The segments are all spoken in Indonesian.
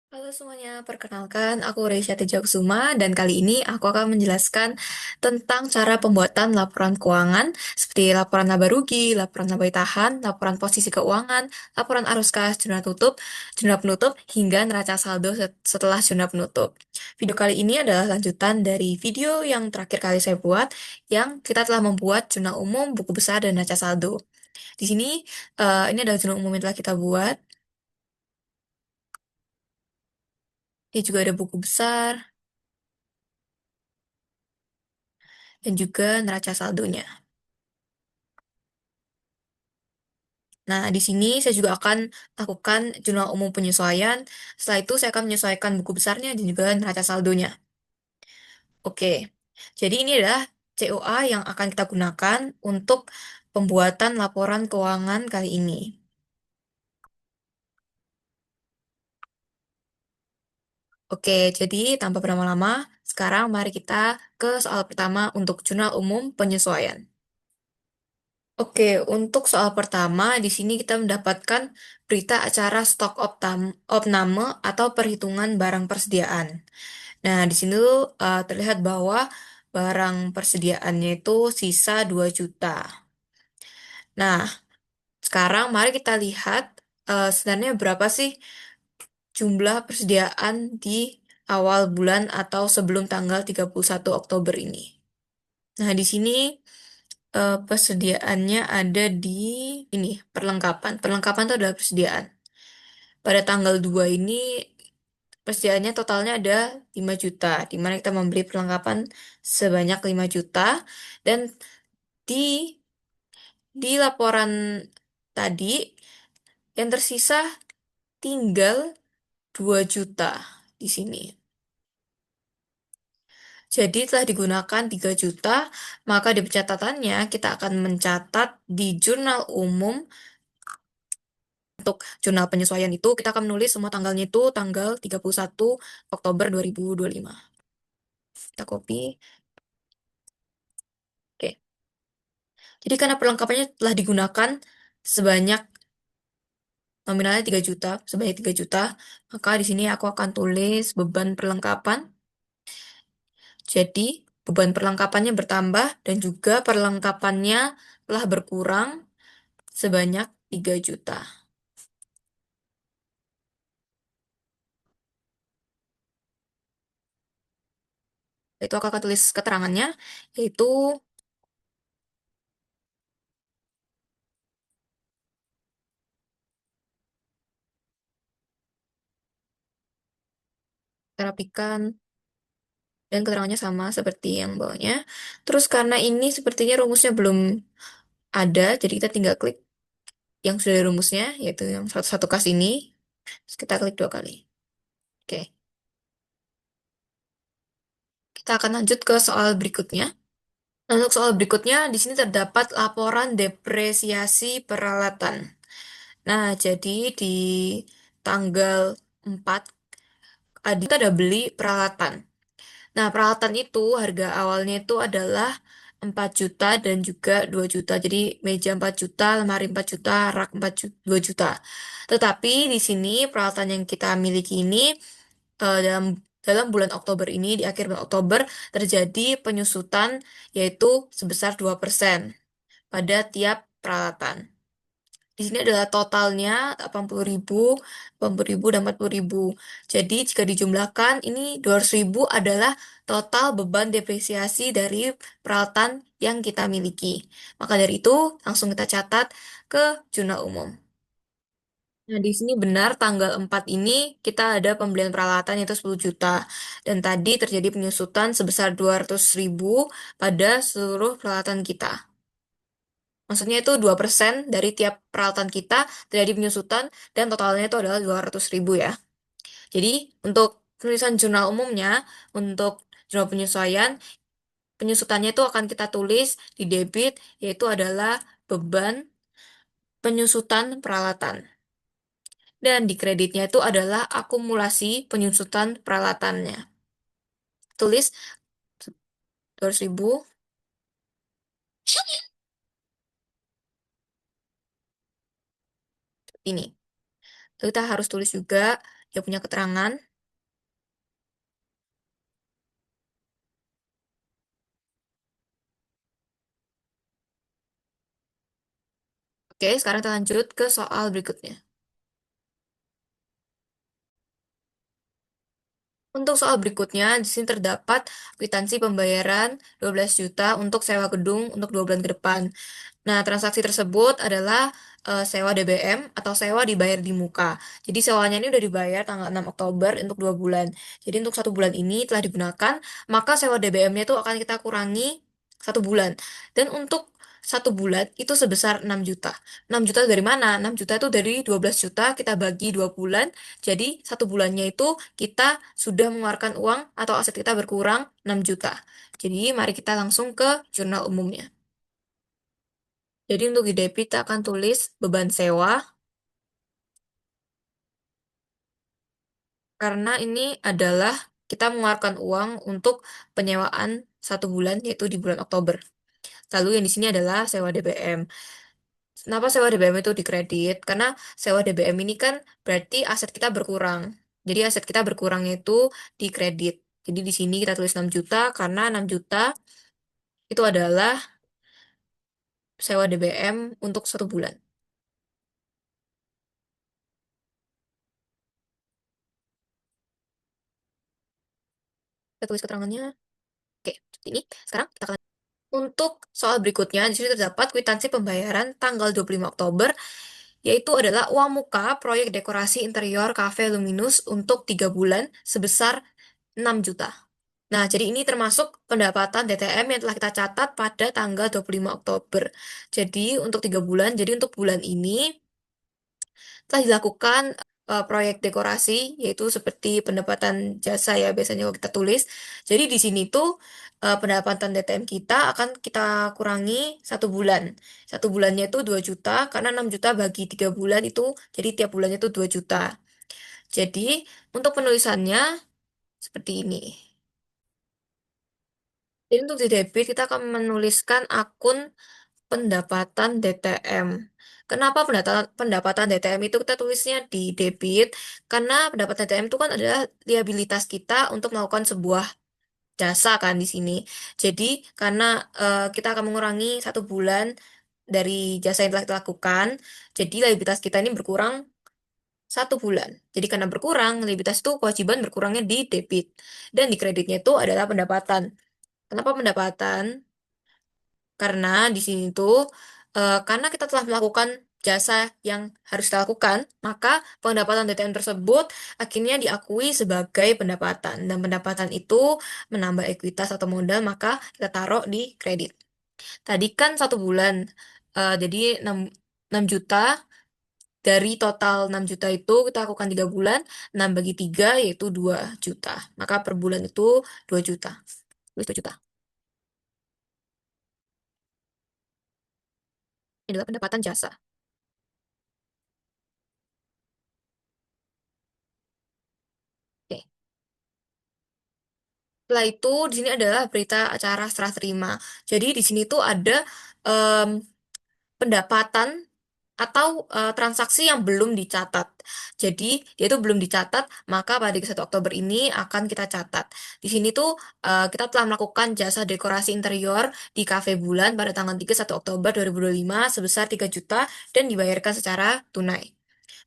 Halo semuanya, perkenalkan aku Reisha Tejakusuma dan kali ini aku akan menjelaskan tentang cara pembuatan laporan keuangan seperti laporan laba rugi, laporan laba tahan, laporan posisi keuangan, laporan arus kas, jurnal tutup, jurnal penutup, hingga neraca saldo setelah jurnal penutup. Video kali ini adalah lanjutan dari video yang terakhir kali saya buat yang kita telah membuat jurnal umum, buku besar, dan neraca saldo. Di sini, ini adalah jurnal umum yang telah kita buat. Dia juga ada buku besar dan juga neraca saldonya. Nah, di sini saya juga akan lakukan jurnal umum penyesuaian. Setelah itu, saya akan menyesuaikan buku besarnya dan juga neraca saldonya. Oke, jadi ini adalah COA yang akan kita gunakan untuk pembuatan laporan keuangan kali ini. Oke, jadi tanpa berlama-lama, sekarang mari kita ke soal pertama untuk jurnal umum penyesuaian. Oke, untuk soal pertama, di sini kita mendapatkan berita acara stok opname atau perhitungan barang persediaan. Nah, di sini tuh terlihat bahwa barang persediaannya itu sisa 2 juta. Nah, sekarang mari kita lihat sebenarnya berapa sih jumlah persediaan di awal bulan atau sebelum tanggal 31 Oktober ini. Nah, di sini persediaannya ada di ini, perlengkapan. Perlengkapan itu adalah persediaan. Pada tanggal 2 ini persediaannya totalnya ada 5 juta, di mana kita membeli perlengkapan sebanyak 5 juta, dan di laporan tadi yang tersisa tinggal 2 juta di sini. Jadi telah digunakan 3 juta, maka di pencatatannya kita akan mencatat di jurnal umum. Untuk jurnal penyesuaian itu, kita akan menulis semua tanggalnya itu tanggal 31 Oktober 2025. Kita copy. Oke. Jadi karena perlengkapannya telah digunakan sebanyak nominalnya 3 juta, sebanyak 3 juta, maka di sini aku akan tulis beban perlengkapan. Jadi beban perlengkapannya bertambah dan juga perlengkapannya telah berkurang sebanyak 3 juta. Itu aku akan tulis keterangannya, yaitu terapikan dan keterangannya sama seperti yang bawahnya. Terus karena ini sepertinya rumusnya belum ada, jadi kita tinggal klik yang sudah ada rumusnya, yaitu yang satu kas ini. Terus kita klik 2 kali. Oke, kita akan lanjut ke soal berikutnya. Nah, untuk soal berikutnya, di sini terdapat laporan depresiasi peralatan. Nah, jadi di tanggal 4, kita ada beli peralatan. Nah, peralatan itu harga awalnya itu adalah 4 juta dan juga 2 juta. Jadi meja 4 juta, lemari 4 juta, rak 2 juta. Tetapi di sini peralatan yang kita miliki ini dalam bulan Oktober ini, di akhir bulan Oktober terjadi penyusutan yaitu sebesar 2% pada tiap peralatan. Di sini adalah totalnya 80.000, 80.000 dan 40.000. Jadi jika dijumlahkan, ini 200.000 adalah total beban depresiasi dari peralatan yang kita miliki. Maka dari itu, langsung kita catat ke jurnal umum. Nah, di sini benar tanggal 4 ini kita ada pembelian peralatan yaitu 10 juta. Dan tadi terjadi penyusutan sebesar 200.000 pada seluruh peralatan kita. Maksudnya itu 2% dari tiap peralatan kita terjadi penyusutan dan totalnya itu adalah 200.000 ya. Jadi untuk penulisan jurnal umumnya, untuk jurnal penyesuaian, penyusutannya itu akan kita tulis di debit, yaitu adalah beban penyusutan peralatan. Dan di kreditnya itu adalah akumulasi penyusutan peralatannya. Tulis 200.000 ini. Kita harus tulis juga dia punya keterangan. Oke, sekarang kita lanjut ke soal berikutnya. Untuk soal berikutnya, di sini terdapat kwitansi pembayaran 12 juta untuk sewa gedung untuk 2 bulan ke depan. Nah, transaksi tersebut adalah sewa DBM atau sewa dibayar di muka. Jadi sewanya ini udah dibayar tanggal 6 Oktober untuk 2 bulan. Jadi untuk 1 bulan ini telah digunakan, maka sewa DBM-nya itu akan kita kurangi 1 bulan. Dan untuk 1 bulan itu sebesar 6 juta. 6 juta dari mana? 6 juta itu dari 12 juta kita bagi 2 bulan. Jadi 1 bulannya itu kita sudah mengeluarkan uang atau aset kita berkurang 6 juta. Jadi mari kita langsung ke jurnal umumnya. Jadi untuk di debit kita akan tulis beban sewa karena ini adalah kita mengeluarkan uang untuk penyewaan 1 bulan yaitu di bulan Oktober. Lalu yang di sini adalah sewa DBM. Kenapa sewa DBM itu dikredit? Karena sewa DBM ini kan berarti aset kita berkurang. Jadi aset kita berkurangnya itu dikredit. Jadi di sini kita tulis 6 juta karena 6 juta itu adalah sewa DBM untuk 1 bulan. Kita tulis keterangannya. Oke, seperti ini. Sekarang kita akan untuk soal berikutnya, di sini terdapat kwitansi pembayaran tanggal 25 Oktober, yaitu adalah uang muka proyek dekorasi interior Cafe Luminous untuk 3 bulan sebesar 6 juta. Nah, jadi ini termasuk pendapatan DTM yang telah kita catat pada tanggal 25 Oktober. Jadi untuk 3 bulan, jadi untuk bulan ini telah dilakukan proyek dekorasi, yaitu seperti pendapatan jasa ya, biasanya kalau kita tulis. Jadi di sini tuh pendapatan DTM kita akan kita kurangi 1 bulan. 1 bulannya itu 2 juta, karena 6 juta bagi 3 bulan itu, jadi tiap bulannya itu 2 juta. Jadi untuk penulisannya seperti ini. Jadi untuk di debit kita akan menuliskan akun pendapatan DTM. Kenapa pendapatan DTM itu kita tulisnya di debit? Karena pendapatan DTM itu kan adalah liabilitas kita untuk melakukan sebuah jasa kan di sini. Jadi karena kita akan mengurangi 1 bulan dari jasa yang telah kita lakukan, jadi liabilitas kita ini berkurang 1 bulan. Jadi karena berkurang, liabilitas itu kewajiban berkurangnya di debit. Dan di kreditnya itu adalah pendapatan. Kenapa pendapatan? Karena di sini tuh, karena kita telah melakukan jasa yang harus kita lakukan, maka pendapatan DTM tersebut akhirnya diakui sebagai pendapatan. Dan pendapatan itu menambah ekuitas atau modal, maka kita taruh di kredit. Tadi kan 1 bulan, jadi 6, 6 juta, dari total 6 juta itu kita lakukan 3 bulan, 6 bagi 3 yaitu 2 juta. Maka per bulan itu 2 juta. Tulis 2 juta. Ini adalah pendapatan jasa. Oke. Setelah itu, di sini adalah berita acara serah terima. Jadi di sini tuh ada em, pendapatan atau transaksi yang belum dicatat. Jadi dia itu belum dicatat, maka pada 1 Oktober ini akan kita catat. Di sini tuh kita telah melakukan jasa dekorasi interior di Cafe Bulan pada tanggal 31 Oktober 2025 sebesar 3 juta dan dibayarkan secara tunai.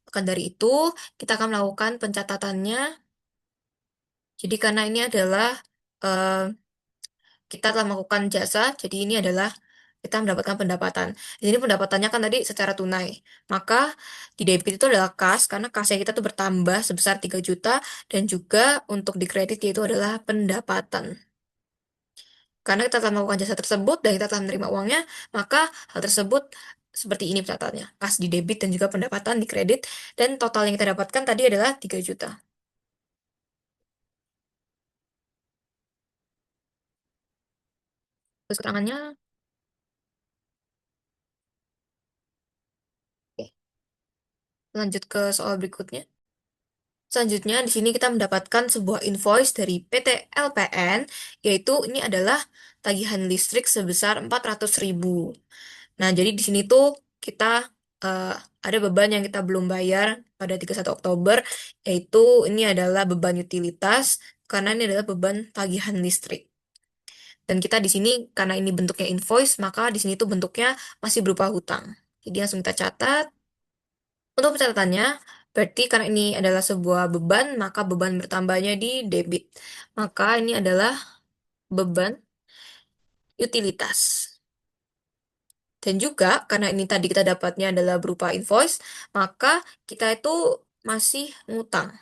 Maka dari itu, kita akan melakukan pencatatannya. Jadi karena ini adalah eh, kita telah melakukan jasa, jadi ini adalah kita mendapatkan pendapatan. Di sini pendapatannya kan tadi secara tunai. Maka di debit itu adalah kas, karena kasnya kita tuh bertambah sebesar 3 juta, dan juga untuk di kredit yaitu adalah pendapatan. Karena kita telah melakukan jasa tersebut dan kita telah menerima uangnya, maka hal tersebut seperti ini pencatatannya. Kas di debit dan juga pendapatan di kredit, dan total yang kita dapatkan tadi adalah 3 juta. Terus keterangannya, oke. Lanjut ke soal berikutnya. Selanjutnya, di sini kita mendapatkan sebuah invoice dari PT LPN, yaitu ini adalah tagihan listrik sebesar 400.000. Nah, jadi di sini tuh kita ada beban yang kita belum bayar pada 31 Oktober, yaitu ini adalah beban utilitas karena ini adalah beban tagihan listrik. Dan kita di sini karena ini bentuknya invoice, maka di sini tuh bentuknya masih berupa hutang. Jadi langsung kita catat. Untuk pencatatannya, berarti karena ini adalah sebuah beban, maka beban bertambahnya di debit. Maka ini adalah beban utilitas. Dan juga karena ini tadi kita dapatnya adalah berupa invoice, maka kita itu masih ngutang.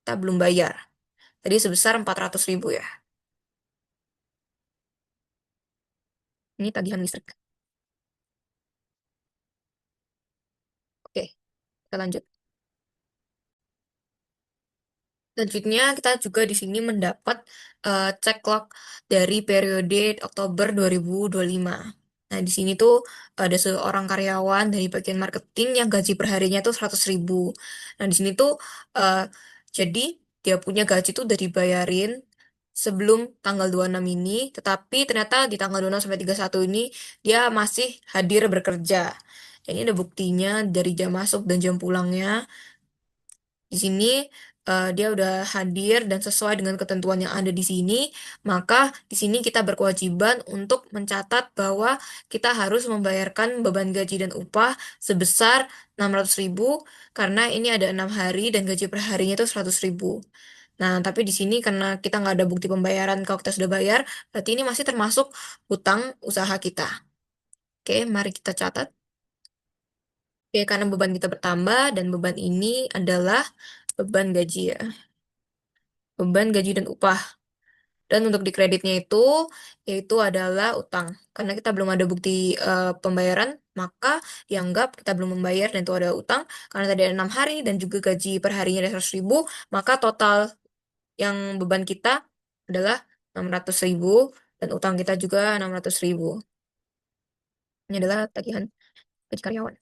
Kita belum bayar. Jadi sebesar 400.000 ya. Ini tagihan listrik. Oke, kita lanjut. Selanjutnya, kita juga di sini mendapat cek log dari periode Oktober 2025. Nah, di sini tuh ada seorang karyawan dari bagian marketing yang gaji per harinya tuh 100.000. Nah, di sini tuh eh, jadi dia punya gaji tuh udah dibayarin sebelum tanggal 26 ini, tetapi ternyata di tanggal 26 sampai 31 ini dia masih hadir bekerja. Ini ada buktinya dari jam masuk dan jam pulangnya. Di sini dia udah hadir dan sesuai dengan ketentuan yang ada di sini, maka di sini kita berkewajiban untuk mencatat bahwa kita harus membayarkan beban gaji dan upah sebesar 600.000 karena ini ada 6 hari dan gaji per harinya itu 100.000. Nah, tapi di sini karena kita nggak ada bukti pembayaran kalau kita sudah bayar, berarti ini masih termasuk hutang usaha kita. Oke, mari kita catat. Oke, karena beban kita bertambah dan beban ini adalah beban gaji ya. Beban gaji dan upah. Dan untuk di kreditnya itu, yaitu adalah utang. Karena kita belum ada bukti pembayaran, maka dianggap kita belum membayar dan itu ada utang. Karena tadi ada 6 hari dan juga gaji per harinya ada 100.000, maka total yang beban kita adalah 600.000 dan utang kita juga 600.000. Ini adalah tagihan gaji karyawan.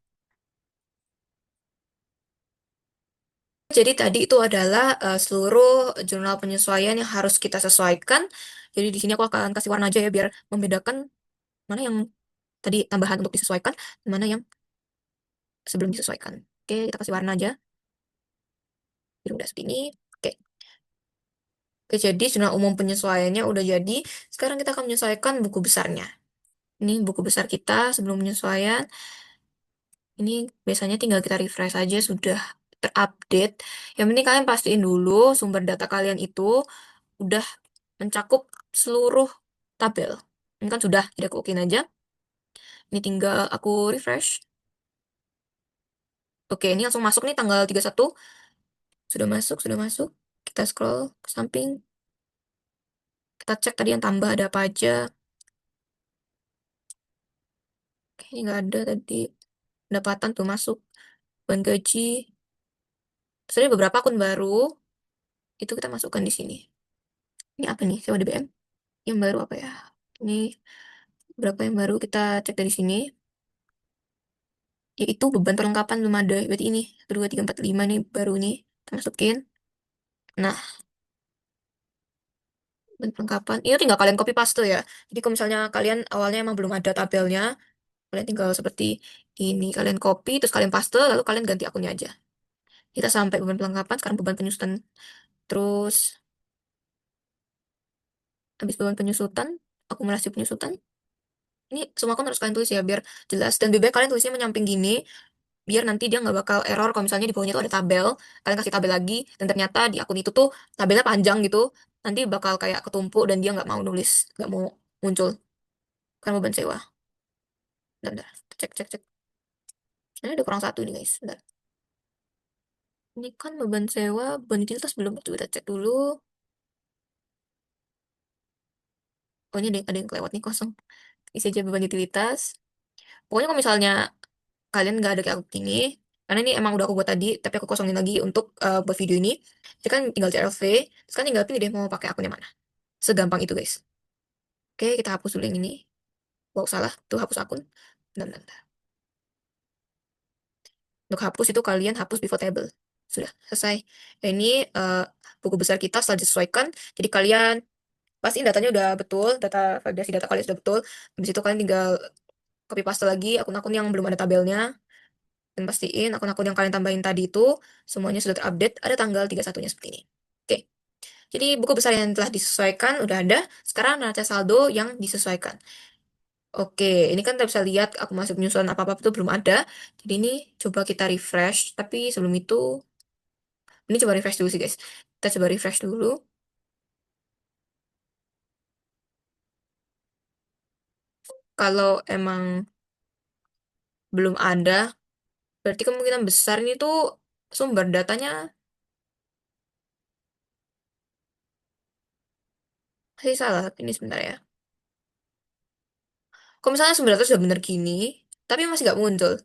Jadi tadi itu adalah seluruh jurnal penyesuaian yang harus kita sesuaikan. Jadi di sini aku akan kasih warna aja ya biar membedakan mana yang tadi tambahan untuk disesuaikan, mana yang sebelum disesuaikan. Oke, kita kasih warna aja. Biar udah segini. Oke. Oke, jadi jurnal umum penyesuaiannya udah jadi. Sekarang kita akan menyesuaikan buku besarnya. Ini buku besar kita sebelum penyesuaian. Ini biasanya tinggal kita refresh aja sudah terupdate. Yang penting kalian pastiin dulu sumber data kalian itu udah mencakup seluruh tabel. Ini kan sudah, jadi aku okein aja. Ini tinggal aku refresh. Oke, ini langsung masuk nih tanggal 31. Sudah masuk, sudah masuk. Kita scroll ke samping. Kita cek tadi yang tambah ada apa aja. Kayaknya nggak ada tadi. Pendapatan tuh masuk. Beban gaji. Terus ada beberapa akun baru. Itu kita masukkan di sini. Ini apa nih? Sewa DBM. Yang baru apa ya? Ini berapa yang baru kita cek dari sini. Yaitu beban perlengkapan belum ada. Berarti ini. 1, 2, 3, 4, 5 nih baru nih. Kita masukin. Nah, beban perlengkapan. Ini tinggal kalian copy paste ya. Jadi kalau misalnya kalian awalnya emang belum ada tabelnya, kalian tinggal seperti ini. Kalian copy, terus kalian paste, lalu kalian ganti akunnya aja. Kita sampai beban perlengkapan, sekarang beban penyusutan. Terus, habis beban penyusutan, akumulasi penyusutan. Ini semua akun harus kalian tulis ya, biar jelas. Dan lebih baik kalian tulisnya menyamping gini, biar nanti dia nggak bakal error kalau misalnya di bawahnya tuh ada tabel. Kalian kasih tabel lagi, dan ternyata di akun itu tuh tabelnya panjang gitu. Nanti bakal kayak ketumpuk dan dia nggak mau nulis, nggak mau muncul. Kan beban sewa. Bentar, bentar. Cek, cek, cek. Ini ada kurang satu nih guys. Bentar. Ini kan beban sewa, beban utilitas belum. Coba kita cek dulu. Oh ini ada yang kelewat nih kosong. Isi aja beban utilitas. Pokoknya kalau misalnya kalian nggak ada kayak aku gini, karena ini emang udah aku buat tadi, tapi aku kosongin lagi untuk buat video ini. Jadi kan tinggal CLV, terus kan tinggal pilih deh mau pakai akunnya mana. Segampang itu guys. Oke, kita hapus dulu yang ini. Wow, salah. Tuh hapus akun. Bentar, bentar, bentar. Untuk hapus itu kalian hapus pivot table. Sudah, selesai. Nah, ini buku besar kita setelah disesuaikan. Jadi kalian pastiin datanya udah betul, data validasi data kalian sudah betul. Habis itu kalian tinggal copy paste lagi akun-akun yang belum ada tabelnya. Dan pastiin akun-akun yang kalian tambahin tadi itu semuanya sudah terupdate, ada tanggal 31-nya seperti ini. Oke. Jadi buku besar yang telah disesuaikan udah ada. Sekarang neraca saldo yang disesuaikan. Oke, ini kan kita bisa lihat aku masuk penyusunan apa-apa itu belum ada. Jadi ini coba kita refresh. Tapi sebelum itu, ini coba refresh dulu sih guys. Kita coba refresh dulu. Kalau emang belum ada, berarti kemungkinan besar ini tuh sumber datanya masih salah. Ini sebentar ya. Kalau misalnya sumber data sudah bener gini, tapi masih nggak muncul,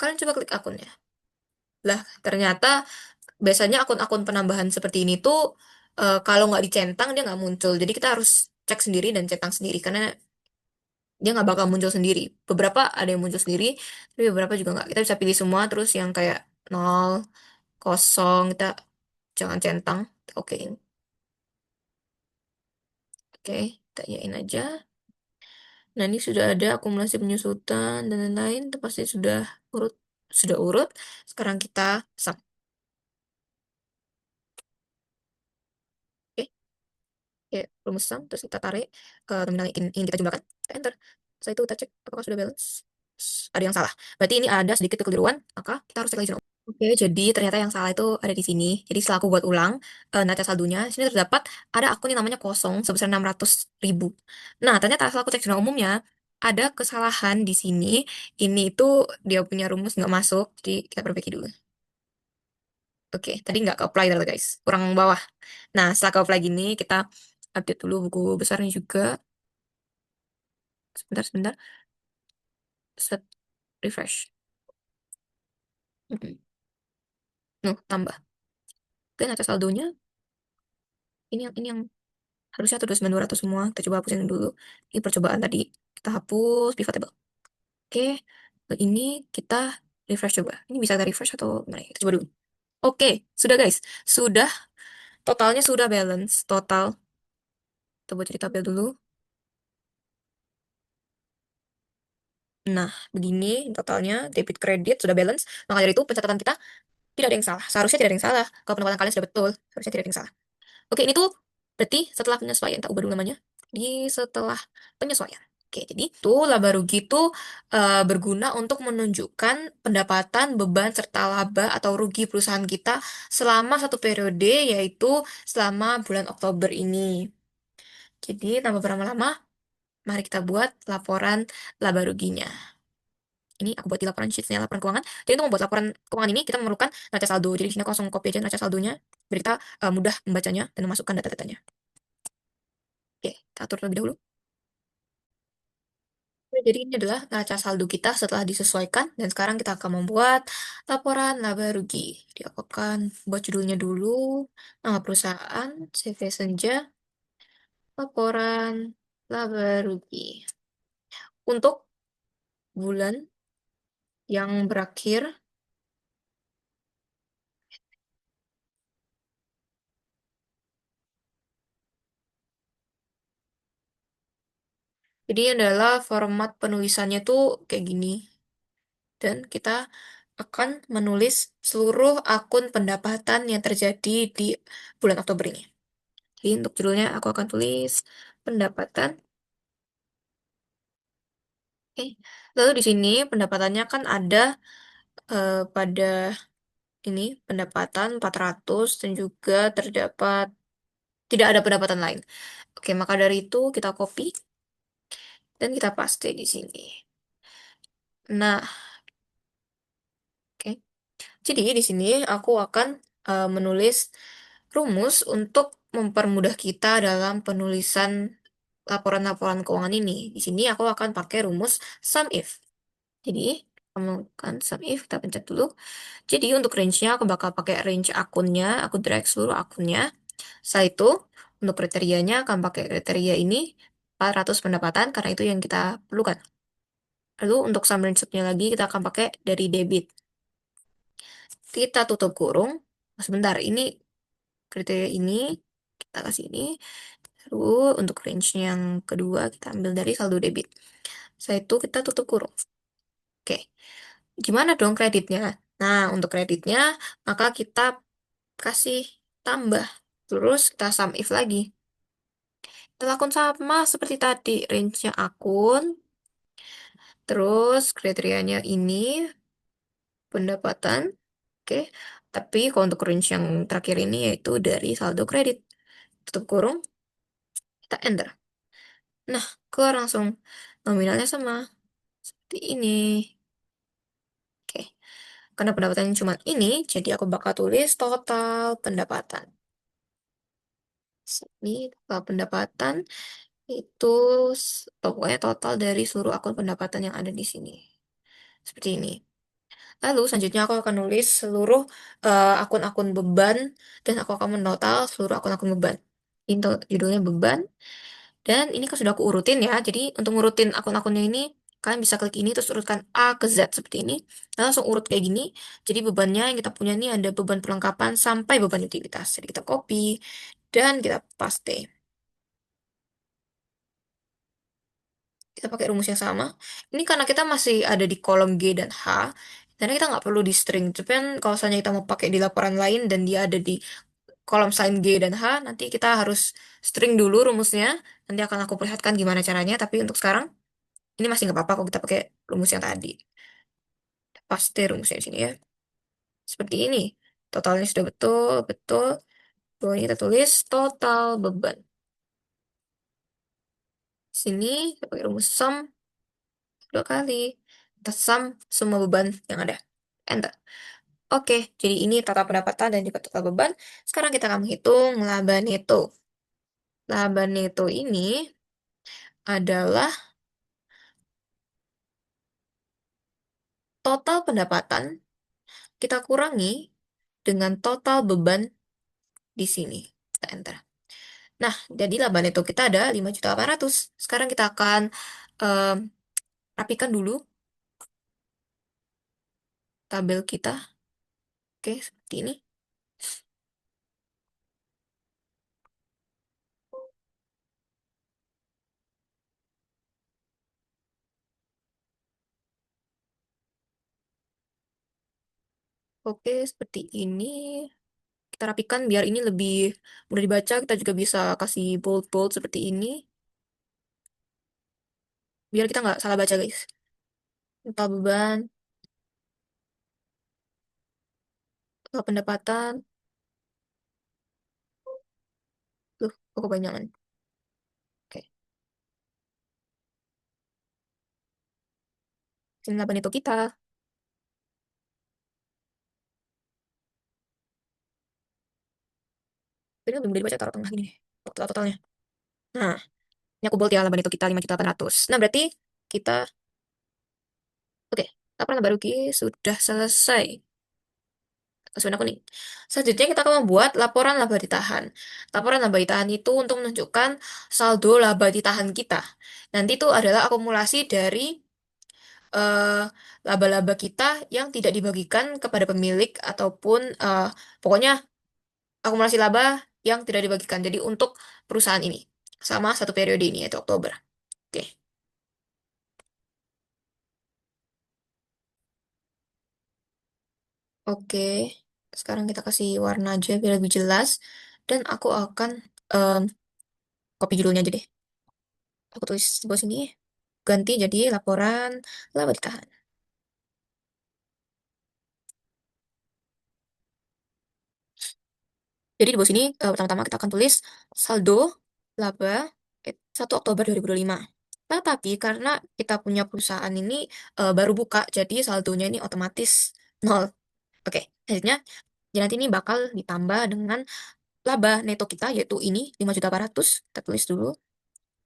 kalian coba klik akunnya. Lah, ternyata biasanya akun-akun penambahan seperti ini tuh kalau nggak dicentang dia nggak muncul. Jadi kita harus cek sendiri dan centang sendiri karena dia nggak bakal muncul sendiri. Beberapa ada yang muncul sendiri, tapi beberapa juga nggak. Kita bisa pilih semua, terus yang kayak nol, kosong, kita jangan centang. Oke, oke, kita yain aja. Nah, ini sudah ada akumulasi penyusutan dan lain-lain. Itu pasti urut, sudah urut. Sekarang kita sum. Oke, oke, rumus sum. Terus kita tarik nominal yang ingin kita jumlahkan. Kita enter. Setelah itu kita cek apakah sudah balance. Ada yang salah. Berarti ini ada sedikit kekeliruan. Maka kita harus cek lagi. Oke, jadi ternyata yang salah itu ada di sini. Jadi setelah aku buat ulang neraca saldonya, sini terdapat ada akun yang namanya kosong sebesar 600.000. Nah, ternyata setelah aku cek jurnal umumnya, ada kesalahan di sini. Ini itu dia punya rumus nggak masuk, jadi kita perbaiki dulu. Oke, tadi nggak ke-apply ternyata guys, kurang bawah. Nah, setelah ke-apply gini, kita update dulu buku besarnya juga. Sebentar, sebentar. Set, refresh. Mm-mm. Nuh, tambah. Oke, neraca saldonya, ini yang harusnya tuh 29.200 semua. Kita coba hapusin dulu. Ini percobaan tadi. Kita hapus pivot table. Oke. Ini kita refresh coba. Ini bisa kita refresh atau gimana ya? Kita coba dulu. Oke. Sudah guys. Sudah. Totalnya sudah balance. Total. Kita buat cerita tabel dulu. Nah, begini totalnya. Debit kredit sudah balance. Maka dari itu pencatatan kita tidak ada yang salah. Seharusnya tidak ada yang salah. Kalau pendapatan kalian sudah betul. Seharusnya tidak ada yang salah. Oke, ini tuh berarti setelah penyesuaian, tak ubah dulu namanya. Di setelah penyesuaian. Oke, jadi tuh laba rugi itu berguna untuk menunjukkan pendapatan, beban, serta laba atau rugi perusahaan kita selama satu periode, yaitu selama bulan Oktober ini. Jadi, tanpa berlama-lama, mari kita buat laporan laba ruginya. Ini aku buat di laporan sheetsnya, laporan keuangan. Jadi untuk membuat laporan keuangan ini, kita memerlukan neraca saldo. Jadi di sini aku langsung copy aja neraca saldonya, biar kita mudah membacanya dan memasukkan data-datanya. Oke, kita atur terlebih dahulu. Oke, jadi ini adalah neraca saldo kita setelah disesuaikan dan sekarang kita akan membuat laporan laba rugi. Jadi aku akan buat judulnya dulu, nama perusahaan, CV Senja, laporan laba rugi. Untuk bulan yang berakhir, jadi ini adalah format penulisannya tuh kayak gini. Dan kita akan menulis seluruh akun pendapatan yang terjadi di bulan Oktober ini. Jadi untuk judulnya aku akan tulis pendapatan. Oke. Lalu di sini pendapatannya kan ada pada ini pendapatan 400 dan juga terdapat tidak ada pendapatan lain. Oke, maka dari itu kita copy dan kita paste di sini. Nah, oke. Jadi di sini aku akan menulis rumus untuk mempermudah kita dalam penulisan laporan-laporan keuangan ini. Di sini aku akan pakai rumus sum if. Jadi, kamu kan sum if, kita pencet dulu. Jadi untuk range-nya aku bakal pakai range akunnya, aku drag seluruh akunnya. Setelah itu, untuk kriterianya akan pakai kriteria ini 400 pendapatan karena itu yang kita perlukan. Lalu untuk sum range nya lagi kita akan pakai dari debit. Kita tutup kurung. Sebentar, ini kriteria ini kita kasih ini. Lalu untuk range yang kedua kita ambil dari saldo debit. Setelah itu kita tutup kurung. Oke. Gimana dong kreditnya? Nah, untuk kreditnya, maka kita kasih tambah. Terus kita sum if lagi. Kita lakukan sama seperti tadi. Range-nya akun. Terus kriterianya ini pendapatan. Oke. Tapi kalau untuk range yang terakhir ini yaitu dari saldo kredit. Tutup kurung. Kita enter. Nah, keluar langsung. Nominalnya sama. Seperti ini. Oke. Karena pendapatannya cuma ini, jadi aku bakal tulis total pendapatan. Ini total pendapatan itu pokoknya total dari seluruh akun pendapatan yang ada di sini. Seperti ini. Lalu selanjutnya aku akan nulis seluruh akun-akun beban dan aku akan menotal seluruh akun-akun beban. Ini judulnya beban dan ini kan sudah aku urutin ya. Jadi untuk ngurutin akun-akunnya ini kalian bisa klik ini terus urutkan A ke Z seperti ini. Lalu langsung urut kayak gini. Jadi bebannya yang kita punya ini ada beban perlengkapan sampai beban utilitas. Jadi kita copy dan kita paste. Kita pakai rumus yang sama. Ini karena kita masih ada di kolom G dan H, karena kita nggak perlu di string. Tapi kan kalau misalnya kita mau pakai di laporan lain dan dia ada di kolom sign G dan H, nanti kita harus string dulu rumusnya. Nanti akan aku perlihatkan gimana caranya. Tapi untuk sekarang, ini masih nggak apa-apa kalau kita pakai rumus yang tadi. Paste rumusnya di sini ya. Seperti ini. Totalnya sudah betul, betul. Bawahnya kita tulis total beban. Sini kita pakai rumus sum dua kali. Kita sum semua beban yang ada. Enter. Oke, jadi ini total pendapatan dan juga total beban. Sekarang kita akan menghitung laba neto. Laba neto ini adalah total pendapatan kita kurangi dengan total beban di sini. Kita enter. Nah, jadi laba neto kita ada 5.800.000. Sekarang kita akan em, rapikan dulu tabel kita. Oke, seperti ini. Oke, seperti ini. Kita rapikan biar ini lebih mudah dibaca. Kita juga bisa kasih bold-bold seperti ini. Biar kita nggak salah baca, guys. Total beban, total pendapatan. Loh, kok kebanyakan? Oke, ini 8 itu kita. Ini lebih mudah dibaca taruh tengah gini. Totalnya. Nah, ini aku bold ya, 8 itu kita 5.800.000. Nah, berarti kita, oke, laporan baru sudah selesai. Sudah kuning. Selanjutnya kita akan membuat laporan laba ditahan. Laporan laba ditahan itu untuk menunjukkan saldo laba ditahan kita. Nanti itu adalah akumulasi dari eh, laba-laba kita yang tidak dibagikan kepada pemilik ataupun pokoknya akumulasi laba yang tidak dibagikan. Jadi untuk perusahaan ini sama satu periode ini yaitu Oktober. Oke. Oke. Sekarang kita kasih warna aja biar lebih jelas dan aku akan em, copy judulnya aja deh. Aku tulis di bawah sini ganti jadi laporan laba ditahan. Jadi di bawah sini pertama-tama kita akan tulis saldo laba 1 Oktober 2025. Tetapi karena kita punya perusahaan ini baru buka, jadi saldonya ini otomatis nol. Oke, selanjutnya jadi nanti ini bakal ditambah dengan laba neto kita yaitu ini 5.800.000. Kita tulis dulu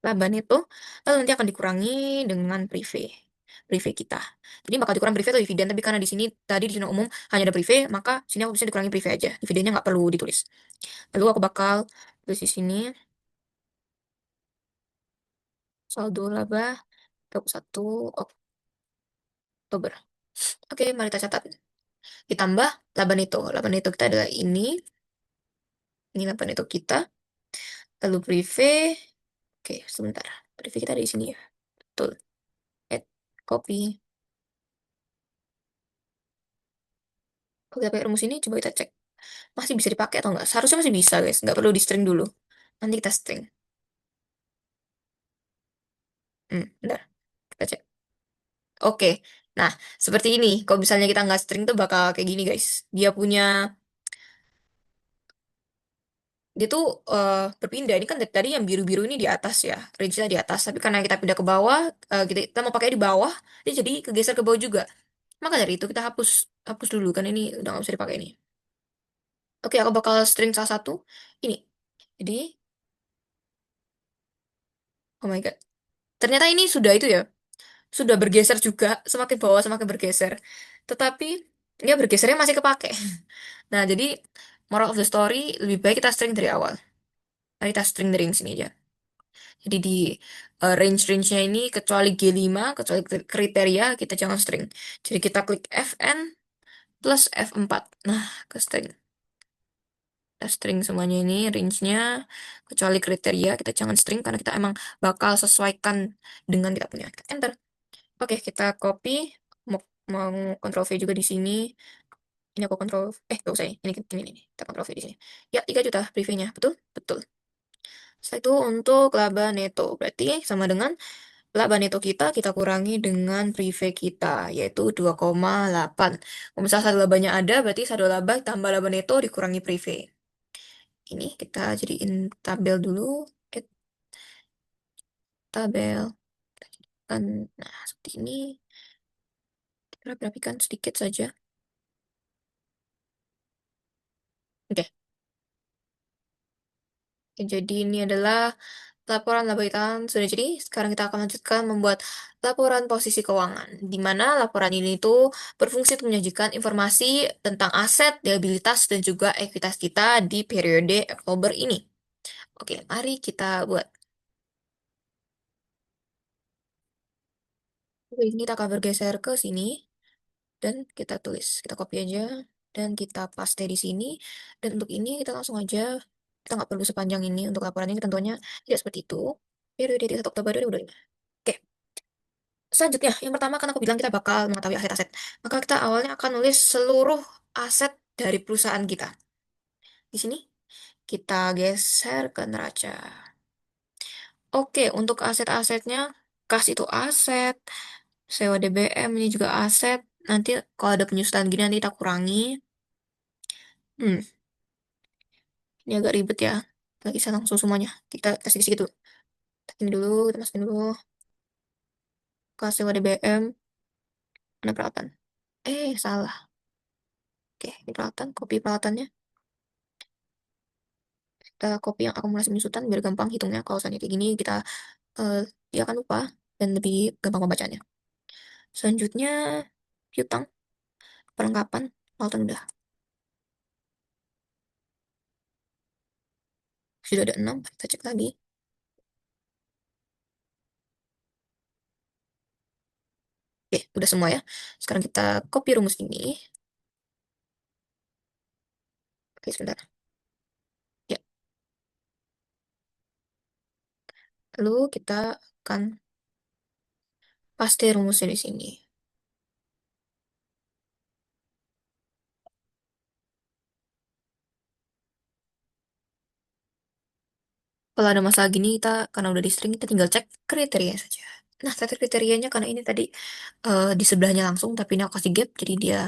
laba neto. Lalu nanti akan dikurangi dengan prive. Prive kita. Jadi bakal dikurangi prive atau dividen, tapi karena di sini tadi di zona umum hanya ada prive, maka sini aku bisa dikurangi prive aja. Dividennya nggak perlu ditulis. Lalu aku bakal tulis di sini saldo laba 21 Oktober. Oke, mari kita catat. Ditambah laba neto. Laba neto kita adalah ini. Ini laba neto kita. Lalu prive. Oke, sebentar. Prive kita ada di sini ya. Betul. Add copy. Kalau kita pakai rumus ini, coba kita cek. Masih bisa dipakai atau enggak? Seharusnya masih bisa, guys. Nggak perlu di string dulu. Nanti kita string. Bentar. Kita cek. Oke. Nah, seperti ini. Kalau misalnya kita nggak string tuh bakal kayak gini, guys. Dia punya, dia tuh berpindah. Ini kan dari tadi yang biru-biru ini di atas ya. Range-nya di atas. Tapi karena kita pindah ke bawah, kita mau pakai di bawah, dia jadi kegeser ke bawah juga. Maka dari itu kita hapus hapus dulu kan ini udah nggak bisa dipakai ini. Oke, aku bakal string salah satu ini. Jadi, oh my God. Ternyata ini sudah itu ya. Sudah bergeser juga, semakin bawah semakin bergeser. Tetapi ya bergesernya masih kepake. Nah, jadi moral of the story lebih baik kita string dari awal. Mari kita string dari yang sini aja. Jadi di range-range-nya ini kecuali G5, kecuali kriteria kita jangan string. Jadi kita klik Fn plus F4. Nah, ke string. Kita string semuanya ini range-nya kecuali kriteria kita jangan string karena kita emang bakal sesuaikan dengan kita punya. Kita enter. Oke, kita copy. Mau, mau Ctrl V juga di sini. Ini aku Ctrl, gak usah ya. Ini. Kita Ctrl V di sini. Ya, 3 juta preview-nya. Betul? Betul. Setelah itu untuk laba neto. Berarti sama dengan laba neto kita kurangi dengan preview kita, yaitu 2,8. Kalau misalnya saldo labanya ada, berarti saldo laba tambah laba neto dikurangi preview. Ini kita jadiin tabel dulu. Eh, tabel. Kan, nah, seperti ini. Kita rapikan sedikit saja. Oke. Oke, jadi ini adalah laporan laba hitam sudah jadi. Sekarang kita akan lanjutkan membuat laporan posisi keuangan, di mana laporan ini tuh berfungsi untuk menyajikan informasi tentang aset, liabilitas, dan juga ekuitas kita di periode Oktober ini. Oke, mari kita buat. Oke, ini kita akan bergeser ke sini dan kita tulis. Kita copy aja dan kita paste di sini. Dan untuk ini kita langsung aja, kita nggak perlu sepanjang ini untuk laporan ini tentunya tidak seperti itu. Periode 1 Oktober 2025. Oke. Selanjutnya, yang pertama kan aku bilang kita bakal mengetahui aset-aset. Maka kita awalnya akan nulis seluruh aset dari perusahaan kita. Di sini kita geser ke neraca. Oke, untuk aset-asetnya, kas itu aset, sewa DBM ini juga aset. Nanti kalau ada penyusutan gini nanti kita kurangi. Hmm, ini agak ribet ya. Nggak bisa langsung semuanya. Kita kasih sedikit dulu. Ini dulu, kita masukin dulu. Kas sewa DBM, mana peralatan? Salah. Oke, ini peralatan, copy peralatannya. Kita copy yang akumulasi penyusutan biar gampang hitungnya. Kalau misalnya kayak gini kita dia akan lupa dan lebih gampang membacanya. Selanjutnya piutang, perlengkapan, peralatan udah. Sudah ada 6, kita cek lagi. Oke, udah semua ya. Sekarang kita copy rumus ini. Oke, sebentar. Ya, lalu kita akan paste rumusnya di sini. Kalau ada masalah gini, kita karena udah di string, kita tinggal cek kriteria saja. Nah, tata kriterianya karena ini tadi di sebelahnya langsung, tapi ini aku kasih gap, jadi dia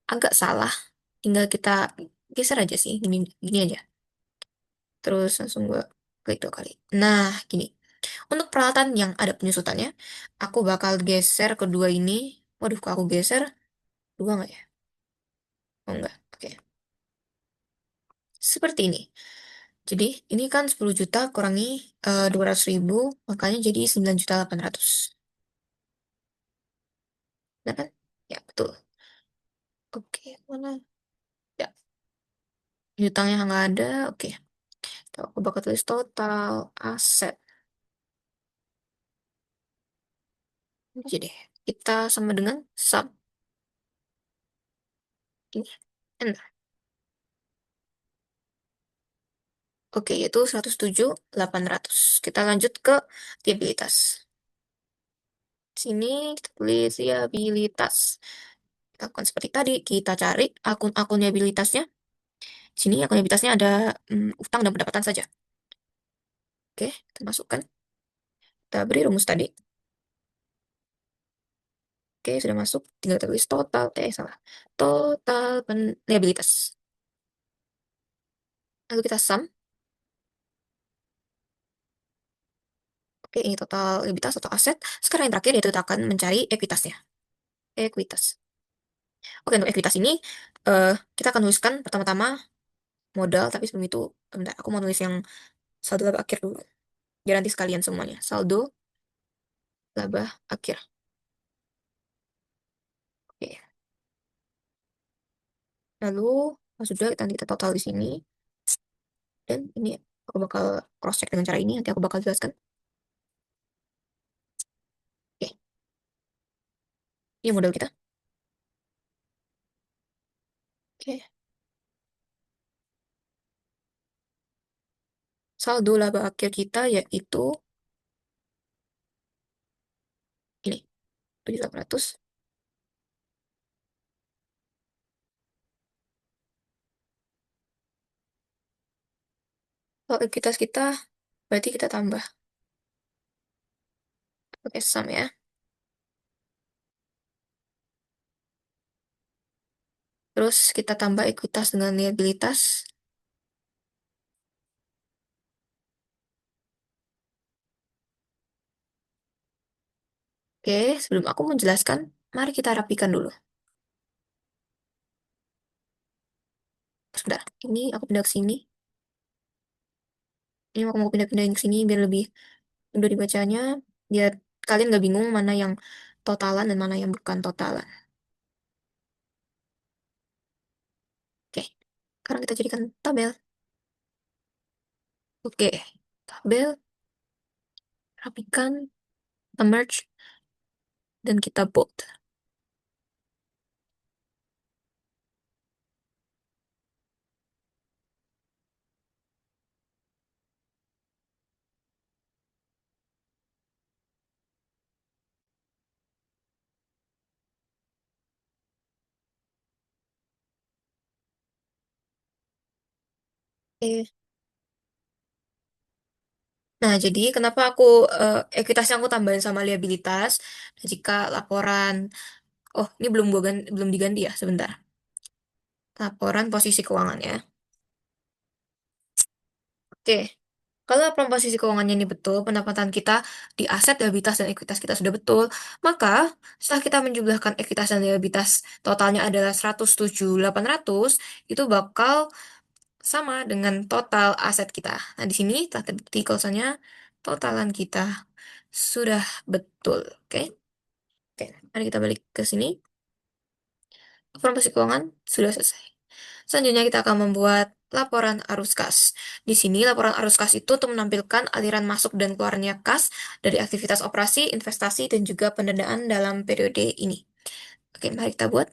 agak salah. Tinggal kita geser aja sih, gini, gini aja. Terus langsung gue klik 2 kali. Nah, gini. Untuk peralatan yang ada penyusutannya, aku bakal geser kedua ini. Waduh, kok aku geser? Dua nggak ya? Oh, enggak. Oke. Seperti ini. Jadi, ini kan 10 juta kurangi 200 ribu, makanya jadi 9.800.000. Nah kan? Ya, betul. Oke, mana? Ya, jutanya nggak ada. Oke. Aku bakal tulis total aset. Jadi, kita sama dengan sum. Ini. Enter. Oke, yaitu 107.800. Kita lanjut ke liabilitas. Sini kita tulis liabilitas. Kita lakukan seperti tadi, kita cari akun-akuntabilitasnya. Di sini akuntabilitasnya ada utang dan pendapatan saja. Oke, kita masukkan. Kita beri rumus tadi. Oke, sudah masuk. Tinggal kita tulis total. Salah. Total liabilitas. Lalu kita sum. Oke, ini total liabilitas atau aset. Sekarang yang terakhir yaitu kita akan mencari ekuitasnya. Ekuitas. Oke, untuk ekuitas ini kita akan tuliskan pertama-tama modal, tapi sebelum itu, bentar, aku mau nulis yang saldo laba akhir dulu. Biar nanti sekalian semuanya. Saldo laba akhir. Oke. Lalu, sudah nanti kita total di sini. Dan ini aku bakal cross check dengan cara ini. Nanti aku bakal jelaskan. Oke, ini modal kita. Oke. Saldo laba akhir kita yaitu ini, 7.800. Kalau ekuitas kita, berarti kita tambah. Pakai sum ya. Terus kita tambah ekuitas dengan liabilitas. Oke, sebelum aku menjelaskan, mari kita rapikan dulu. Sebentar, ini aku pindah ke sini. Ini aku mau pindah-pindahin ke sini biar lebih mudah dibacanya. Biar kalian nggak bingung mana yang totalan dan mana yang bukan totalan. Oke, sekarang kita jadikan tabel. Oke, tabel, rapikan, kita merge, dan kita bold. Oke. Nah, jadi kenapa ekuitasnya aku tambahin sama liabilitas? Jika laporan, oh ini belum diganti ya, sebentar. Laporan posisi keuangannya. Oke, kalau laporan posisi keuangannya ini betul, pendapatan kita di aset, liabilitas, dan ekuitas kita sudah betul, maka setelah kita menjumlahkan ekuitas dan liabilitas totalnya adalah 107.800, itu bakal sama dengan total aset kita. Nah, di sini telah terbukti kalau misalnya totalan kita sudah betul. Oke, oke, mari kita balik ke sini. Laporan posisi keuangan sudah selesai. Selanjutnya kita akan membuat laporan arus kas. Di sini laporan arus kas itu untuk menampilkan aliran masuk dan keluarnya kas dari aktivitas operasi, investasi, dan juga pendanaan dalam periode ini. Oke, mari kita buat.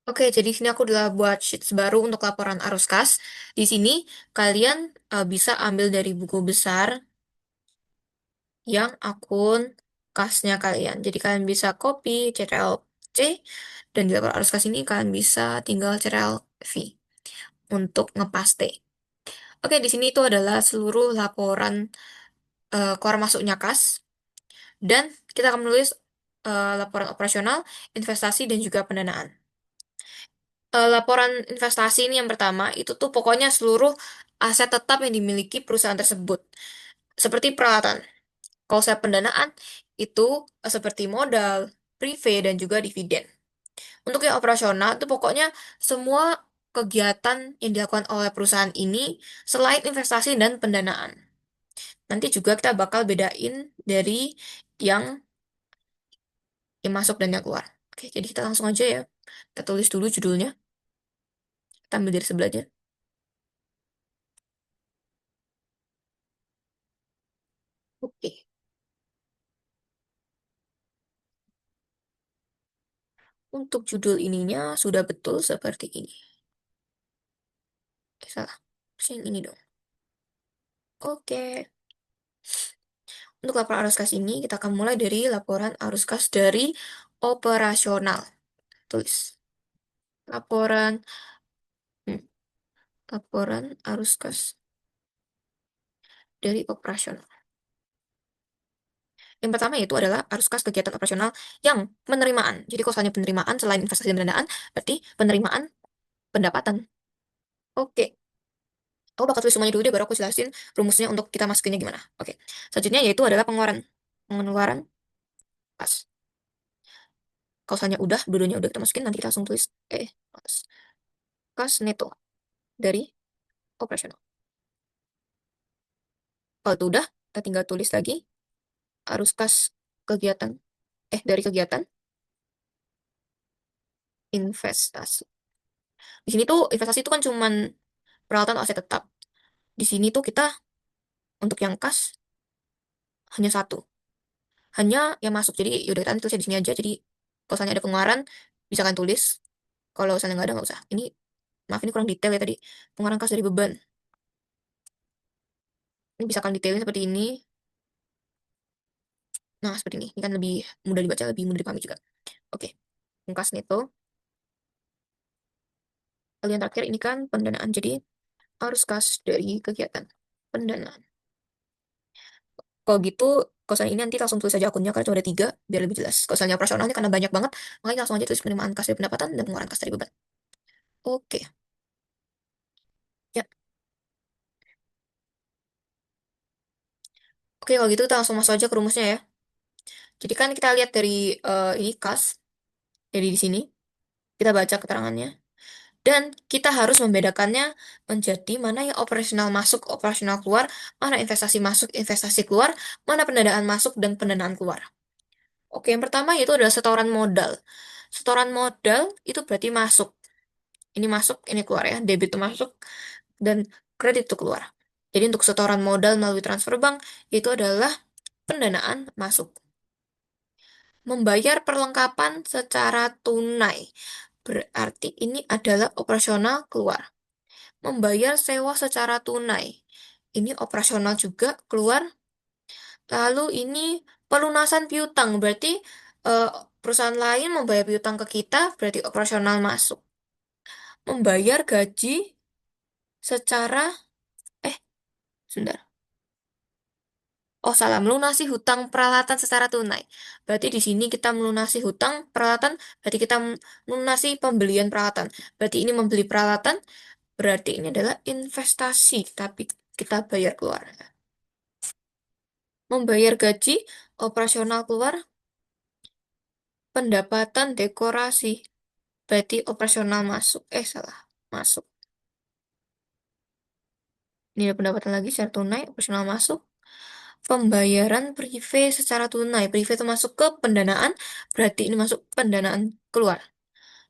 Oke, jadi di sini aku udah buat sheets baru untuk laporan arus kas. Di sini kalian bisa ambil dari buku besar yang akun kasnya kalian. Jadi kalian bisa copy Ctrl C, dan di laporan arus kas ini kalian bisa tinggal Ctrl V untuk ngepaste. Oke, di sini itu adalah seluruh laporan keluar masuknya kas, dan kita akan menulis laporan operasional, investasi, dan juga pendanaan. Laporan investasi ini yang pertama, itu tuh pokoknya seluruh aset tetap yang dimiliki perusahaan tersebut. Seperti peralatan. Kalau saya pendanaan, itu seperti modal, prive, dan juga dividen. Untuk yang operasional, itu pokoknya semua kegiatan yang dilakukan oleh perusahaan ini selain investasi dan pendanaan. Nanti juga kita bakal bedain dari yang yang masuk dan yang keluar. Oke, jadi kita langsung aja ya. Kita tulis dulu judulnya. Kita ambil dari sebelahnya. Oke. Untuk judul ininya sudah betul seperti ini. Salah. Terus yang ini dong. Oke. Untuk laporan arus kas ini, kita akan mulai dari laporan arus kas dari operasional. Tulis. Laporan, hmm, laporan arus kas dari operasional. Yang pertama yaitu adalah arus kas kegiatan operasional yang penerimaan. Jadi kalau misalnya penerimaan selain investasi dan pendanaan, berarti penerimaan pendapatan. Oke, aku bakal tulis semuanya dulu deh, baru aku jelasin rumusnya untuk kita masukinnya gimana. Oke, selanjutnya yaitu adalah pengeluaran. Pengeluaran kas. Kalau misalnya udah, dua-duanya udah kita masukin, nanti kita langsung tulis kas. Kas neto dari operasional. Kalau itu udah, kita tinggal tulis lagi arus kas kegiatan, dari kegiatan investasi. Di sini tuh investasi itu kan cuman peralatan atau aset tetap. Di sini tuh kita untuk yang kas hanya satu, hanya yang masuk. Jadi yaudah kita tulisnya di sini aja. Jadi kalau misalnya ada pengeluaran bisa kan tulis. Kalau misalnya nggak ada nggak usah. Ini maaf ini kurang detail ya tadi. Pengeluaran kas dari beban. Ini bisa kan detailnya seperti ini. Nah seperti ini. Ini kan lebih mudah dibaca, lebih mudah dipahami juga. Oke, kas neto. Lalu yang terakhir ini kan pendanaan. Jadi arus kas dari kegiatan pendanaan. Kalau gitu, kalau misalnya ini nanti langsung tulis aja akunnya karena cuma ada 3, biar lebih jelas. Kalau misalnya operasionalnya karena banyak banget, makanya langsung aja tulis penerimaan kas dari pendapatan dan pengeluaran kas dari beban. Oke, ya. Oke, kalau gitu kita langsung masuk aja ke rumusnya ya. Jadi kan kita lihat dari ini kas, jadi di sini kita baca keterangannya. Dan kita harus membedakannya menjadi mana yang operasional masuk, operasional keluar, mana investasi masuk, investasi keluar, mana pendanaan masuk dan pendanaan keluar. Oke, yang pertama yaitu adalah setoran modal. Setoran modal itu berarti masuk. Ini masuk, ini keluar ya. Debit itu masuk dan kredit itu keluar. Jadi untuk setoran modal melalui transfer bank itu adalah pendanaan masuk. Membayar perlengkapan secara tunai. Berarti ini adalah operasional keluar. Membayar sewa secara tunai. Ini operasional juga keluar. Lalu ini pelunasan piutang. Berarti eh, perusahaan lain membayar piutang ke kita, berarti operasional masuk. Membayar gaji secara, eh, sebentar. Oh, salah, melunasi hutang peralatan secara tunai. Berarti di sini kita melunasi hutang peralatan, berarti kita melunasi pembelian peralatan. Berarti ini membeli peralatan, berarti ini adalah investasi, tapi kita bayar keluar. Membayar gaji, operasional keluar, pendapatan dekorasi. Berarti operasional masuk. Salah, masuk. Ini ada pendapatan lagi secara tunai, operasional masuk. Pembayaran prive secara tunai. Prive itu masuk ke pendanaan, berarti ini masuk pendanaan keluar.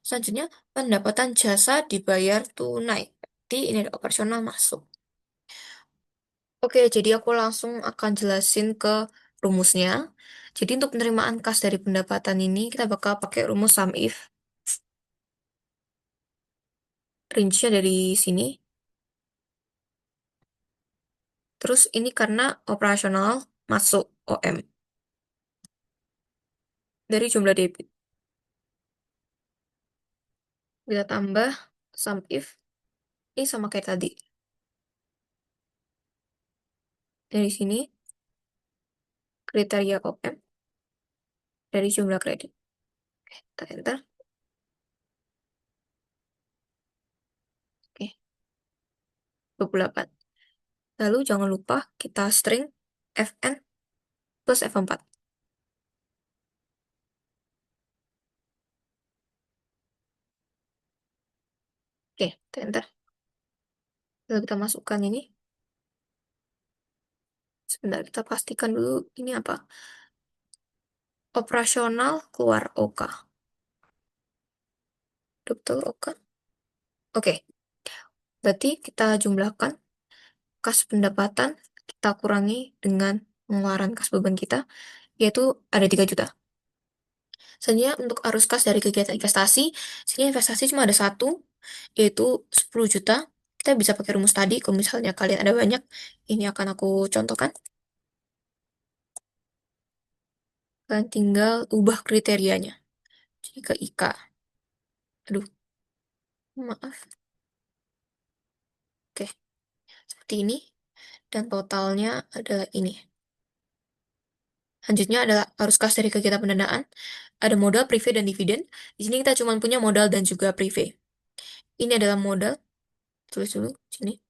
Selanjutnya, pendapatan jasa dibayar tunai. Berarti ini ada operasional masuk. Oke, jadi aku langsung akan jelasin ke rumusnya. Jadi untuk penerimaan kas dari pendapatan ini, kita bakal pakai rumus sum if. Rincinya dari sini. Terus ini karena operasional masuk OM dari jumlah debit. Kita tambah sum if. Ini sama kayak tadi. Dari sini, kriteria OM dari jumlah kredit. Kita enter. Oke, 28. Lalu jangan lupa kita string fn plus f4. Oke, kita enter. Lalu kita masukkan ini. Sebentar, kita pastikan dulu ini apa. Operasional keluar OK. Betul OK. Oke, berarti kita jumlahkan kas pendapatan, kita kurangi dengan pengeluaran kas beban kita, yaitu ada 3 juta. Selanjutnya untuk arus kas dari kegiatan investasi, sini investasi cuma ada satu, yaitu 10 juta. Kita bisa pakai rumus tadi, kalau misalnya kalian ada banyak, ini akan aku contohkan. Kalian tinggal ubah kriterianya. Jadi ke IK. Aduh, maaf. Oke, seperti ini. Dan totalnya adalah ini. Selanjutnya adalah arus kas dari kegiatan pendanaan. Ada modal, privé, dan dividen. Di sini kita cuma punya modal dan juga privé. Ini adalah modal. Tulis dulu sini.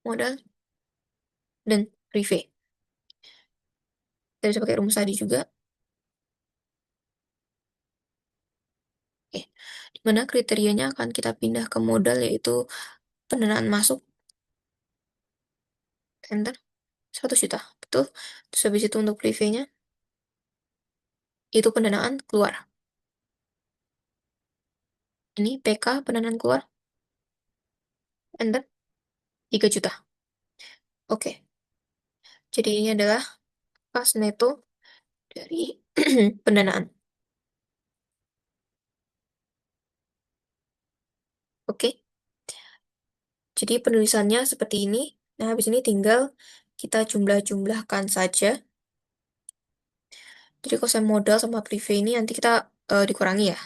Modal dan privé. Kita bisa pakai rumus tadi juga. Oke. Dimana kriterianya akan kita pindah ke modal yaitu pendanaan masuk. Enter. 100 juta. Betul. Terus habis itu untuk privé-nya itu pendanaan keluar. Ini PK pendanaan keluar. Enter. 3 juta. Oke. Jadi ini adalah kas neto dari pendanaan. Oke. Jadi penulisannya seperti ini. Nah, habis ini tinggal kita jumlah-jumlahkan saja. Jadi kalau saya modal sama privé ini nanti kita dikurangi ya.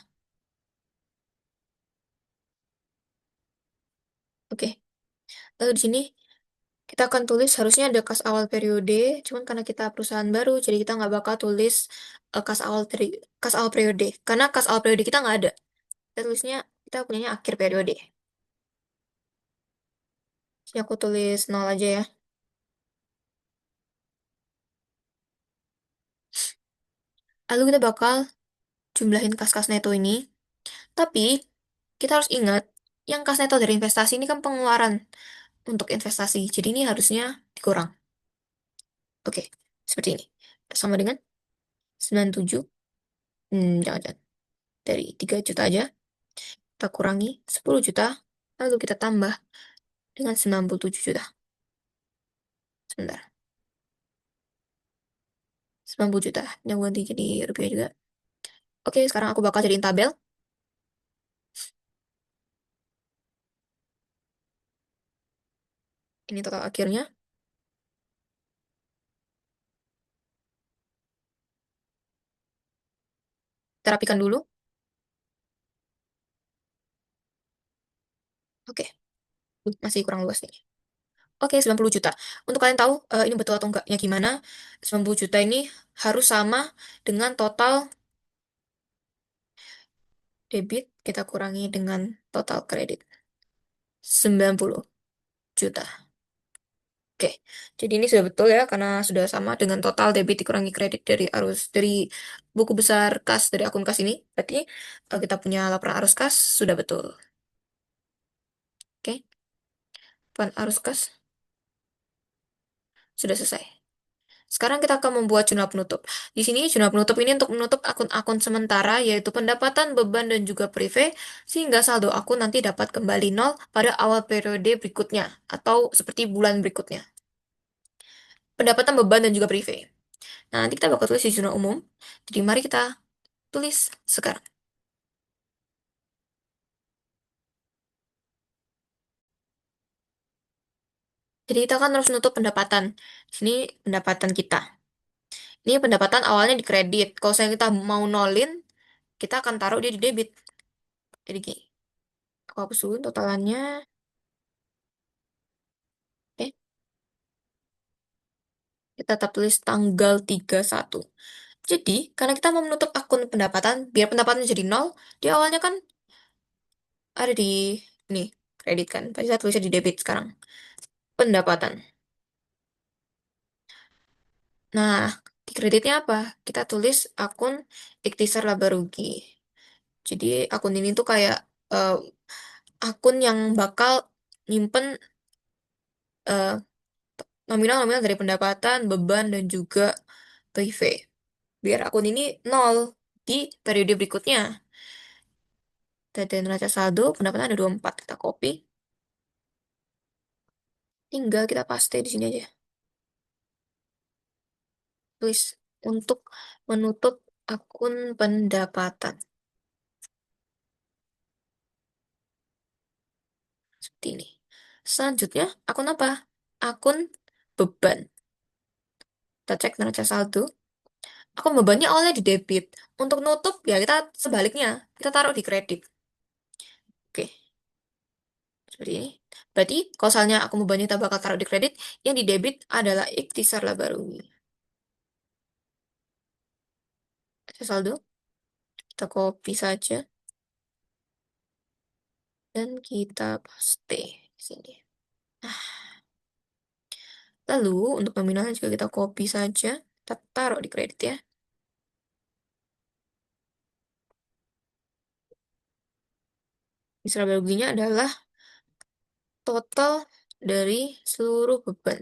Oke. Lalu di sini kita akan tulis harusnya ada kas awal periode, cuman karena kita perusahaan baru, jadi kita nggak bakal tulis kas awal periode. Karena kas awal periode kita nggak ada. Kita tulisnya kita punyanya akhir periode. Sini aku tulis 0 aja ya. Lalu kita bakal jumlahin kas-kas neto ini. Tapi kita harus ingat, yang kas neto dari investasi ini kan pengeluaran untuk investasi. Jadi ini harusnya dikurang. Oke, seperti ini. Sama dengan 97. Jangan-jangan. Dari 3 juta aja, kita kurangi 10 juta, lalu kita tambah dengan 97 juta. Sebentar. 90 juta. Yang ganti jadi rupiah juga. Oke, sekarang aku bakal jadiin tabel. Ini total akhirnya. Kita rapikan dulu. Oke, masih kurang luas nih. Oke, 90 juta. Untuk kalian tahu ini betul atau enggaknya gimana, 90 juta ini harus sama dengan total debit kita kurangi dengan total kredit. 90 juta. Oke, jadi ini sudah betul ya karena sudah sama dengan total debit dikurangi kredit dari buku besar kas dari akun kas ini. Berarti kita punya laporan arus kas sudah betul. Oke, laporan arus kas sudah selesai. Sekarang kita akan membuat jurnal penutup. Di sini jurnal penutup ini untuk menutup akun-akun sementara yaitu pendapatan, beban, dan juga privé sehingga saldo akun nanti dapat kembali nol pada awal periode berikutnya atau seperti bulan berikutnya. Pendapatan, beban, dan juga privé. Nah, nanti kita bakal tulis di jurnal umum. Jadi mari kita tulis sekarang. Jadi kita kan harus menutup pendapatan. Di sini pendapatan kita. Ini pendapatan awalnya di kredit. Kalau saya kita mau nolin, kita akan taruh dia di debit. Jadi gini. Aku hapus dulu totalannya. Oke. Kita tetap tulis tanggal 31. Jadi, karena kita mau menutup akun pendapatan, biar pendapatannya jadi nol, di awalnya kan ada di nih kredit kan. Tadi saya tulisnya di debit sekarang. Pendapatan. Nah, di kreditnya apa? Kita tulis akun ikhtisar laba rugi. Jadi akun ini tuh kayak eh, akun yang bakal nyimpen eh, nominal-nominal dari pendapatan, beban, dan juga PIV. Biar akun ini nol di periode berikutnya. Data neraca saldo, pendapatan ada 24. Kita copy. Tinggal kita paste di sini aja. Tulis untuk menutup akun pendapatan. Seperti ini. Selanjutnya, akun apa? Akun beban. Kita cek neraca saldo. Aku bebannya awalnya di debit. Untuk nutup ya kita sebaliknya, kita taruh di kredit. Oke, seperti ini. Berarti kalau misalnya aku bebannya kita bakal taruh di kredit, yang di debit adalah ikhtisar laba rugi. Kita saldo, kita copy saja dan kita paste di sini. Lalu untuk nominalnya juga kita copy saja, kita taruh di kredit ya. Ikhtisar laba ruginya adalah total dari seluruh beban.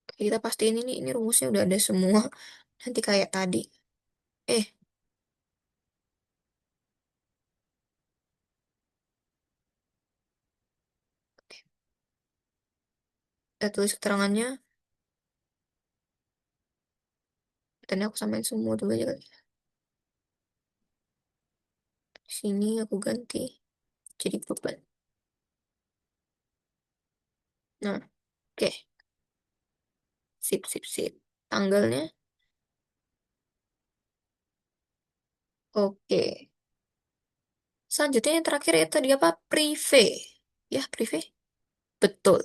Oke, kita pastiin ini rumusnya udah ada semua. Nanti kayak tadi. Eh, kita tulis keterangannya. Dan aku samain semua dulu aja kali. Sini aku ganti jadi beban. Nah, oke. Sip, sip, sip. Tanggalnya. Oke. Selanjutnya yang terakhir itu tadi apa? Prive. Ya, prive. Betul.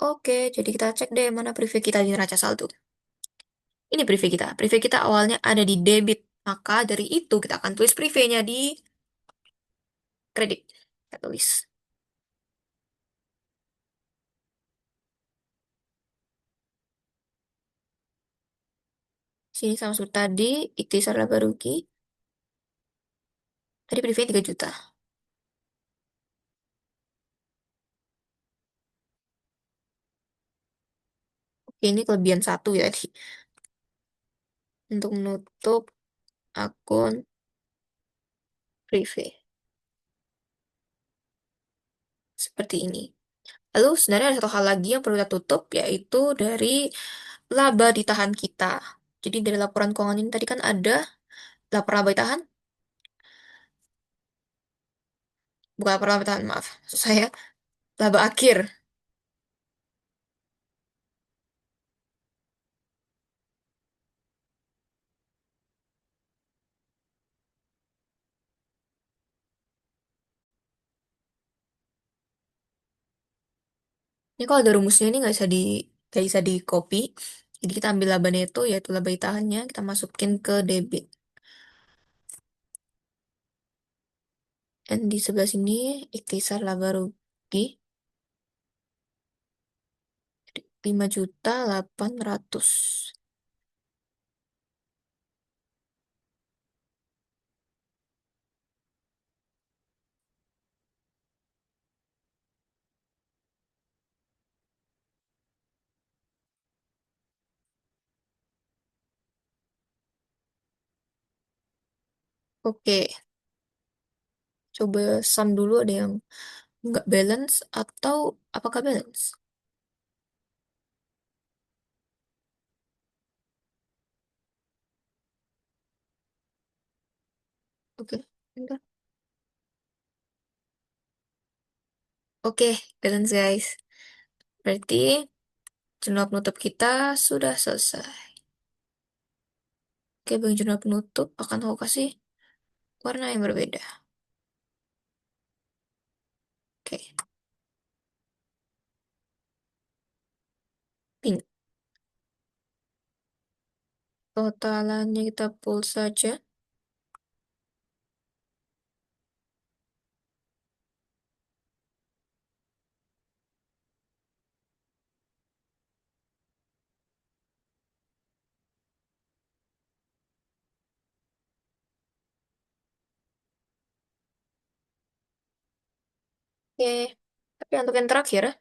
Oke, jadi kita cek deh mana prive kita di neraca saldo. Ini prive kita. Prive kita awalnya ada di debit. Maka dari itu kita akan tulis prive-nya di kredit. Kita tulis. Sini sama seperti tadi, ikhtisar laba rugi. Tadi prive 3 juta. Oke, ini kelebihan satu ya tadi. Untuk menutup akun prive. Seperti ini. Lalu sebenarnya ada satu hal lagi yang perlu kita tutup, yaitu dari laba ditahan kita. Jadi dari laporan keuangan ini tadi kan ada laporan laba ditahan, bukan laporan laba ditahan, maaf. Maksud saya laba akhir. Ini kalau ada rumusnya ini nggak bisa di copy. Jadi kita ambil labanya itu, yaitu laba ditahannya, kita masukin ke debit. Dan di sebelah sini ikhtisar laba rugi 5.800. Oke, coba sum dulu ada yang nggak balance atau apakah balance? Oke, bentar. Oke, balance guys. Berarti jurnal penutup kita sudah selesai. Oke, bagi jurnal penutup akan aku kasih warna yang berbeda. Oke, pink. Totalannya kita pull saja. Oke, tapi untuk yang terakhir,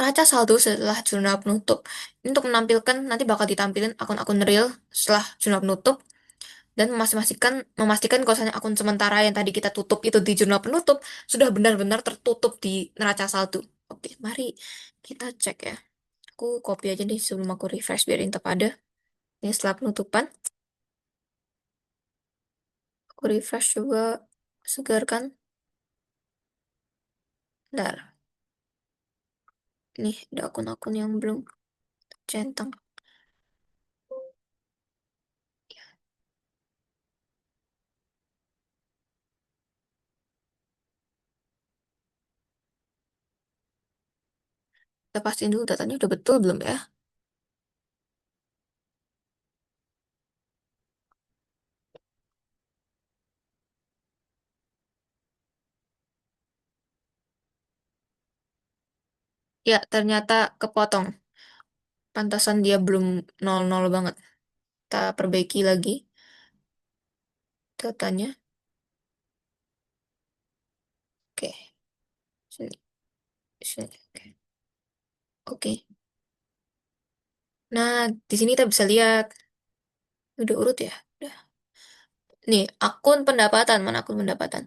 raca saldo setelah jurnal penutup. Ini untuk menampilkan, nanti bakal ditampilkan akun-akun real setelah jurnal penutup. Dan memastikan kalau misalnya akun sementara yang tadi kita tutup itu di jurnal penutup, sudah benar-benar tertutup di neraca saldo. Oke, mari kita cek ya. Aku copy aja nih sebelum aku refresh biar tetap ada. Ini setelah penutupan, aku refresh coba segarkan. Bentar, nih ada akun-akun yang belum. Centang. Kita pastiin dulu datanya udah betul belum ya? Ya, ternyata kepotong. Pantasan dia belum 00 banget. Kita perbaiki lagi datanya. Oke, sini, sini. Oke. Oke. Nah, di sini kita bisa lihat. Udah urut ya? Udah. Nih, akun pendapatan. Mana akun pendapatan?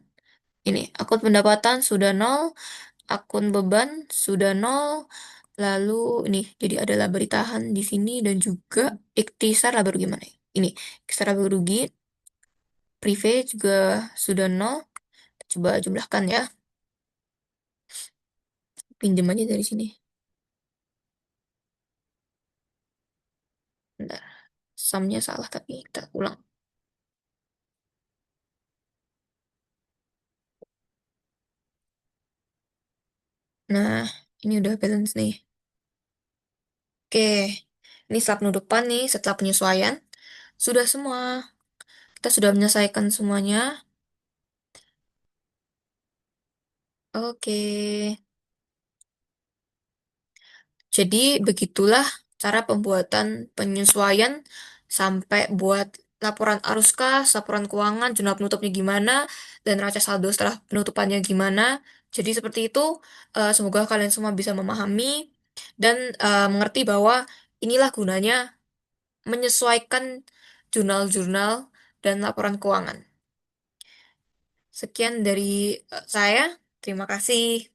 Ini, akun pendapatan sudah 0, akun beban sudah 0, lalu ini, jadi ada laba ditahan di sini dan juga ikhtisar laba rugi mana ya? Ini, ikhtisar laba rugi, prive juga sudah 0. Coba jumlahkan ya, pinjam aja dari sini. Bentar, sumnya salah tapi kita ulang. Nah, ini udah balance nih. Oke, ini setelah penutupan nih, setelah penyesuaian, sudah semua. Kita sudah menyelesaikan semuanya. Oke. Jadi begitulah cara pembuatan penyesuaian sampai buat laporan arus kas, laporan keuangan, jurnal penutupnya gimana, dan neraca saldo setelah penutupannya gimana. Jadi seperti itu, semoga kalian semua bisa memahami dan mengerti bahwa inilah gunanya menyesuaikan jurnal-jurnal dan laporan keuangan. Sekian dari saya, terima kasih.